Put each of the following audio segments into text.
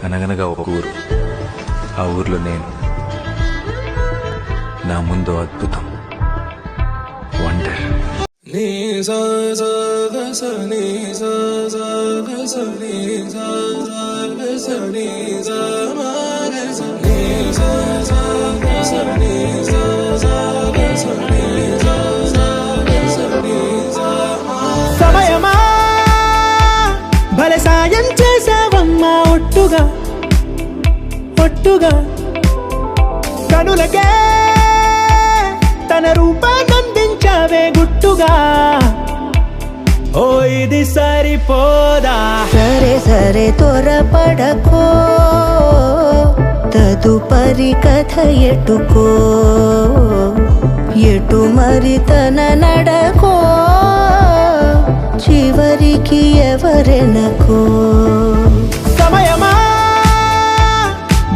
అనగనగా ఒక ఊరు. ఆ ఊర్లో నేను, నా ముందు అద్భుతం, వండర్. సమయమా భలే సాయం చేసావమ్మా, ఒట్టుగా ఒట్టుగా కనులకే తన రూపాన్నందించావే గుట్టుగా. ఓ ఇది సరిపోదా? సరే సరే త్వరపడకో, తదుపరి కథ ఎటుకో, ఎటు మరి తన నడకో, చివరికి ఎవరెనకో. సమయమా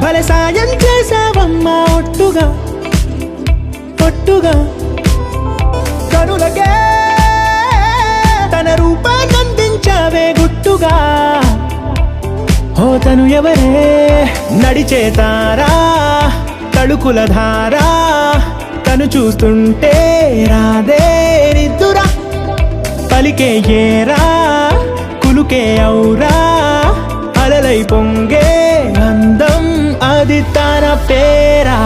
భలే సాయం చేసావమ్మా, ఒట్టుగా ఒట్టుగా కనులకే తన రూపాన్నందించావే గుట్టుగా. ఓ తను ఎవరే? నడిచే తారా, తళుకుల ధారా, తను చూస్తుంటే రాదే నిద్దురా. పలికే ఏరా, కులుకే ఔరా, అలలై పొంగే అందం, అది తన పేరా.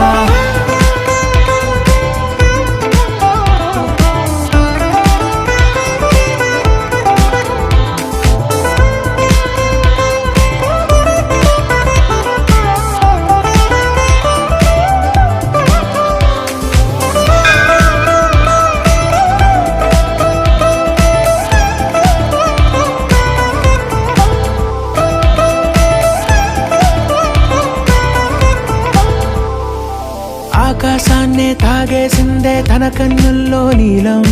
ఆకాశాన్నే తాగేసిందే తన కన్నుల్లో నీలం,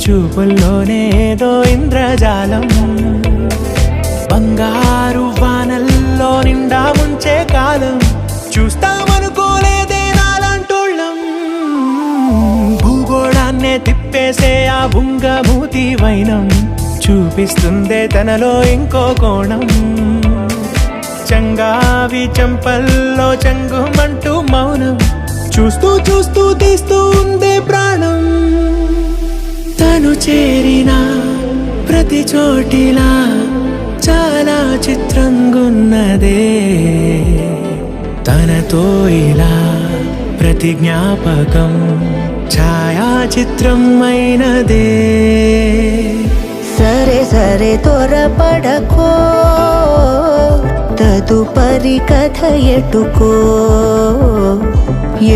చూపుల్లోనే ఏదో ఇంద్రజాలం. బంగారు వానల్లో నిండా ముంచే కాలం, చూస్తామనుకోలేదే నాలాంటోళ్ళం. భూగోళాన్నే తిప్పేసే ఆ బుంగమూతి వైనం, చూపిస్తుందే తనలో ఇంకో కోణం. చంగావి చంపల్లో చంగుమంటూ మౌనం, చూస్తూ చూస్తూ తీస్తూ ఉందే ప్రాణం. తను చేరిన ప్రతి చోటిలా చాలా చిత్రంగున్నదే, తనతో ఇలా ప్రతి జ్ఞాపకం ఛాయాచిత్రం అయినదే. సరే సరే త్వరపడకో, తదుపరి కథ ఎటుకో,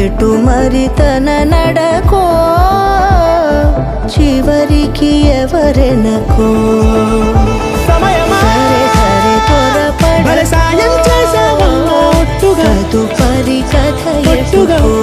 ఎటు మరి తన నడకో, చివరికి ఎవరెనకో. సమయమా సరే సరే త్వరపడకో, సాయం చేసావమ్మా, ఒట్టుగా తదుపరి కథ ఒట్టుగా ఎటుకో,